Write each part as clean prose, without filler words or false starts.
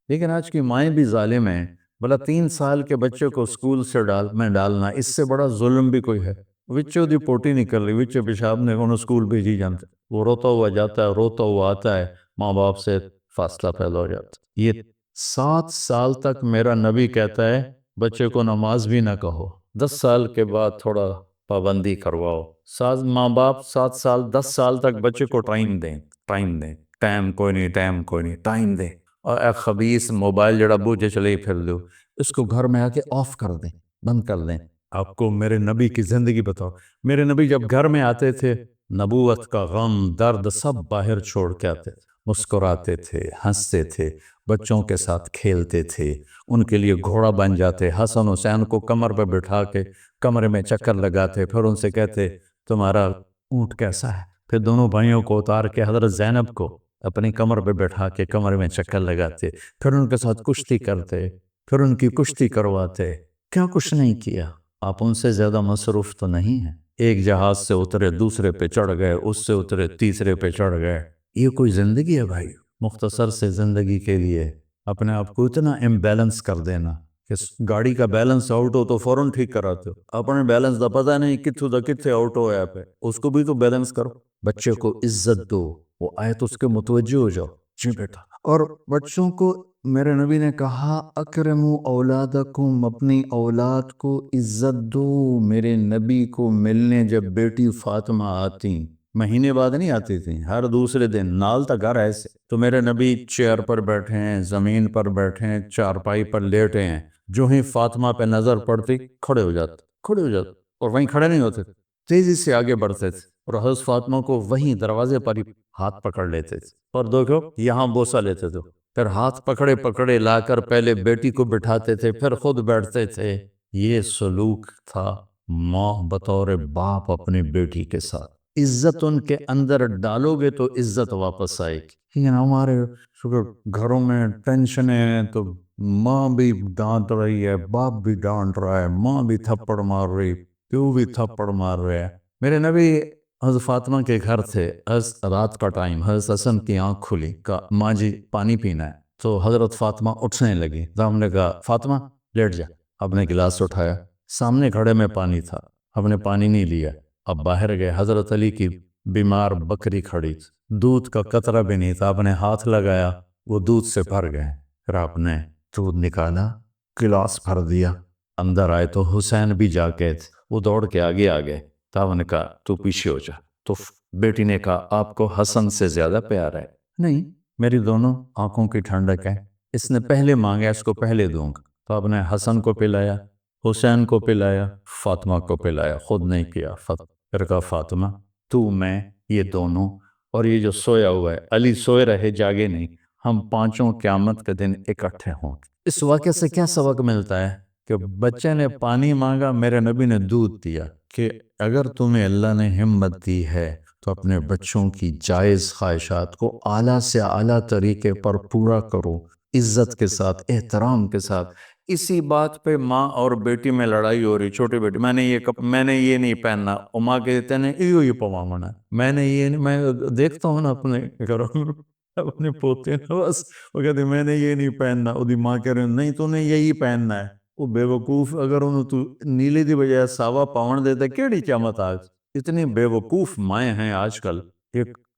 لیکن آج کی مائیں بھی ظالم ہیں. بلا 3 سال کے بچے کو اسکول سے ڈالنا اس سے بڑا ظلم بھی کوئی ہے؟ وچوں دی پوٹی نکل رہی، وچوں پیشاب نے انہوں اسکول بھیجی جانتے، وہ روتا ہوا جاتا ہے، روتا ہوا آتا ہے، ماں باپ سے فاصلہ پیدا ہو جاتا. یہ 7 سال تک میرا نبی کہتا ہے بچے کو نماز بھی نہ کہو، 10 سال کے بعد تھوڑا پابندی کرواؤ. ماں باپ 7 سال 10 سال تک بچے کو ٹائم دیں، ٹائم دیں، ٹائم کوئی نہیں، ٹائم کوئی نہیں، ٹائم دیں. اور اے خبیث موبائل جڑا بوجھے چلے پھر دو، اس کو گھر میں آ کے آف کر دیں، بند کر دیں. آپ کو میرے نبی کی زندگی بتاؤ. میرے نبی جب گھر میں آتے تھے، نبوت کا غم درد سب باہر چھوڑ کے آتے تھے، مسکراتے تھے، ہنستے تھے، بچوں کے ساتھ کھیلتے تھے، ان کے لیے گھوڑا بن جاتے، حسن حسین کو کمر پہ بٹھا کے کمرے میں چکر لگاتے، پھر ان سے کہتے تمہارا اونٹ کیسا ہے، پھر دونوں بھائیوں کو اتار کے حضرت زینب کو اپنی کمر پہ بٹھا کے کمرے میں چکر لگاتے، پھر ان کے ساتھ کشتی کرتے، پھر ان کی کشتی کرواتے. کیا کچھ نہیں کیا. آپ ان سے زیادہ مصروف تو نہیں ہیں. ایک جہاز سے اترے دوسرے پہ چڑھ گئے، اس سے اترے تیسرے پہ چڑھ گئے. یہ کوئی زندگی ہے بھائی؟ مختصر سے زندگی کے لیے اپنے آپ کو اتنا امبیلنس کر دینا کہ گاڑی کا بیلنس آؤٹ ہو تو فوراً ٹھیک کراتے ہو، اپنے بیلنس دا پتہ نہیں کتھوں دا کتھے آؤٹ ہو ہے پہ، اس کو بھی تو بیلنس کرو. بچے کو عزت دو، وہ آیت اس کے متوجہ ہو جاؤ. جی بیٹا. اور بچوں کو میرے نبی نے کہا اکرموا اولادکم، اپنی اولاد کو عزت دو. میرے نبی کو ملنے جب بیٹی فاطمہ آتی، مہینے بعد نہیں آتی تھیں، ہر دوسرے دن نال تا گھر ایسے، تو میرے نبی چیئر پر بیٹھے ہیں، زمین پر بیٹھے ہیں، چارپائی پر لیٹے ہیں، جو ہی فاطمہ پہ نظر پڑتی کھڑے ہو جاتے، کھڑے ہو جاتے، اور وہیں کھڑے نہیں ہوتے، تیزی سے آگے بڑھتے تھے، اور حضرت فاطمہ کو وہیں دروازے پر ہی ہاتھ پکڑ لیتے تھے، اور دیکھو یہاں بوسہ لیتے تھے، پھر ہاتھ پکڑے پکڑے لا کر پہلے بیٹی کو بٹھاتے تھے، پھر خود بیٹھتے تھے. یہ سلوک تھا ماں بطور باپ اپنی بیٹی کے ساتھ. عزت ان کے اندر ڈالو گے تو عزت واپس آئے گی. لیکن ہمارے گھروں میں ٹینشنیں ہیں تو ماں بھی ڈانٹ رہی ہے، باپ بھی ڈانٹ رہا ہے، ماں بھی تھپڑ مار رہی، پیو بھی تھپڑ مار رہے ہیں. میرے نبی حضرت فاطمہ کے گھر تھے، رات کا ٹائم، حضرت حسن کی آنکھ کھلی، کہا ماں جی پانی پینا ہے. تو حضرت فاطمہ اٹھنے لگی، تو ہم نے کہا فاطمہ لیٹ جا. اب نے گلاس اٹھایا، سامنے گھڑے میں پانی تھا، اب نے پانی نہیں لیا. اب باہر گئے، حضرت علی کی بیمار بکری کھڑی، دودھ کا قطرہ بھی نہیں تھا، آپ نے ہاتھ لگایا وہ دودھ سے بھر گئے، پھر آپ نے دودھ نکالا، گلاس بھر دیا. اندر آئے تو حسین بھی جاگے تھے، وہ دوڑ کے آگے آ گئے، تو آپ نے کہا تو پیچھے ہو جا. تو بیٹی نے کہا آپ کو حسن سے زیادہ پیار ہے؟ نہیں، میری دونوں آنکھوں کی ٹھنڈک ہے، اس نے پہلے مانگا اس کو پہلے دوں گا. تو آپ نے حسن کو پلایا، حسین کو پلایا، فاطمہ کو پلایا، خود نہیں پیا. پھر کہا فاطمہ تو میں یہ دونوں، اور یہ جو سویا ہوا ہے علی سوئے رہے جاگے نہیں، ہم پانچوں قیامت کے دن اکٹھے ہوں گے. اس واقعے سے کیا سبق ملتا ہے؟ کہ بچے نے پانی مانگا، میرے نبی نے دودھ دیا. کہ اگر تمہیں اللہ نے ہمت دی ہے تو اپنے بچوں کی جائز خواہشات کو اعلیٰ سے اعلیٰ طریقے پر پورا کرو، عزت کے ساتھ، احترام کے ساتھ. اسی بات پہ ماں اور بیٹی میں لڑائی ہو رہی. چھوٹی بیٹی میں نے یہ نہیں پہننا، اور ماں کہتے ہیں ایو یہ پوانا، میں نے یہ نہیں، میں دیکھتا ہوں نا اپنے گھروں میں اپنے پوتے نا، بس وہ کہتے میں نے یہ نہیں پہننا، وہ ماں کہہ رہے نہیں تو نے یہی پہننا ہے. وہ بے وقوف، اگر انہوں تو نیلے دی بجائے ساوا پاون دیتا کیڑی قیامت آج. اتنی بے وقوف مائیں ہیں آج کل.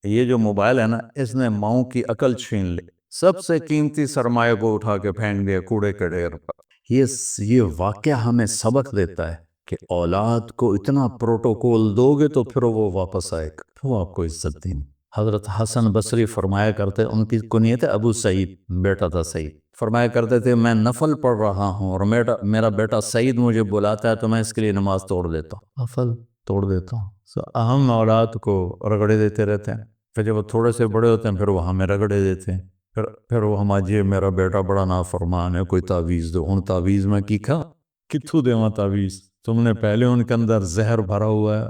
یہ جو موبائل ہے نا، اس نے ماؤں کی عقل چھین لی، سب سے قیمتی سرمایہ کو اٹھا کے پھینک دیا کوڑے کے ڈھیر پر. یہ واقعہ ہمیں سبق دیتا ہے کہ اولاد کو اتنا پروٹوکول دو گے تو پھر وہ واپس آئے گا، وہ آپ کو عزت دیں. حضرت حسن بصری فرمایا کرتے، ان کی کنیت ہے ابو سعید، بیٹا تھا سعید، فرمایا کرتے تھے میں نفل پڑھ رہا ہوں اور میرا بیٹا سعید مجھے بلاتا ہے تو میں اس کے لیے نماز توڑ دیتا ہوں، نفل توڑ دیتا ہوں. اہم اولاد کو رگڑے دیتے رہتے ہیں، پھر جب وہ تھوڑے سے بڑے ہوتے ہیں پھر وہ ہمیں رگڑے دیتے ہیں، پھر وہ ہمارا جی میرا بیٹا بڑا نافرمان ہے، کوئی تعویذ دو. ان تعویذ میں کی کھا کتھو دے وہاں تعویذ، تم نے پہلے ان کے اندر زہر بھرا ہوا ہے،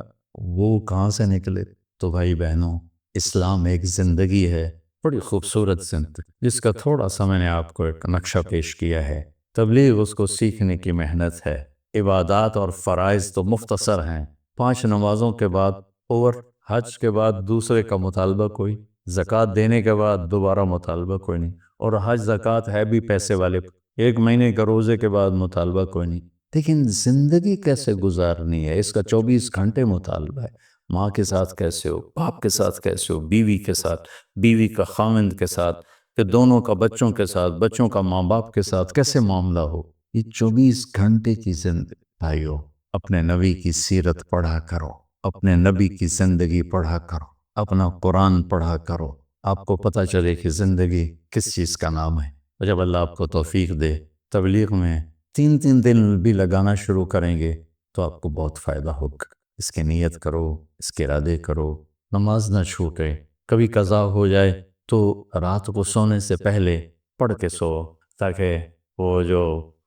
وہ کہاں سے نکلے. تو بھائی بہنوں، اسلام ایک زندگی ہے، بڑی خوبصورت زندگی، جس کا تھوڑا سا میں نے آپ کو ایک نقشہ پیش کیا ہے. تبلیغ اس کو سیکھنے کی محنت ہے. عبادات اور فرائض تو مختصر ہیں، 5 نمازوں کے بعد اور حج کے بعد دوسرے کا مطالبہ کوئی، زکوٰۃ دینے کے بعد دوبارہ مطالبہ کوئی نہیں. اور حج زکوٰۃ ہے بھی پیسے والے، 1 مہینے کا روزے کے بعد مطالبہ کوئی نہیں، لیکن زندگی کیسے گزارنی ہے اس کا 24 گھنٹے مطالبہ ہے۔ ماں کے ساتھ کیسے ہو، باپ کے ساتھ کیسے ہو، بیوی کے ساتھ، بیوی کا خاوند کے ساتھ، کہ دونوں کا بچوں کے ساتھ، بچوں کا ماں باپ کے ساتھ کیسے معاملہ ہو، یہ 24 گھنٹے کی زندگی۔ بھائیو، اپنے نبی کی سیرت پڑھا کرو، اپنے نبی کی زندگی پڑھا کرو، اپنا قرآن پڑھا کرو، آپ کو پتہ چلے کہ زندگی کس چیز کا نام ہے۔ اور جب اللہ آپ کو توفیق دے، تبلیغ میں 3 دن بھی لگانا شروع کریں گے تو آپ کو بہت فائدہ ہوگا۔ اس کی نیت کرو، اس کے ارادے کرو، نماز نہ چھوٹے، کبھی قضا ہو جائے تو رات کو سونے سے پہلے پڑھ کے سو، تاکہ وہ جو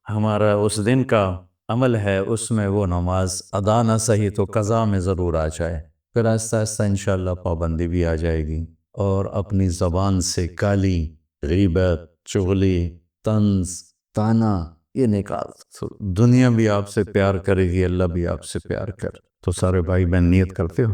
ہمارا اس دن کا عمل ہے اس میں وہ نماز ادا نہ صحیح تو قضا میں ضرور آ جائے، پھر آہستہ آہستہ انشاءاللہ پابندی بھی آ جائے گی، اور اپنی زبان سے گالی، غیبت، چغلی، طنز، طعنہ یہ نکال، تو دنیا بھی آپ سے پیار کرے گی، اللہ بھی آپ سے پیار کر۔ تو سارے بھائی بہن نیت کرتے ہو؟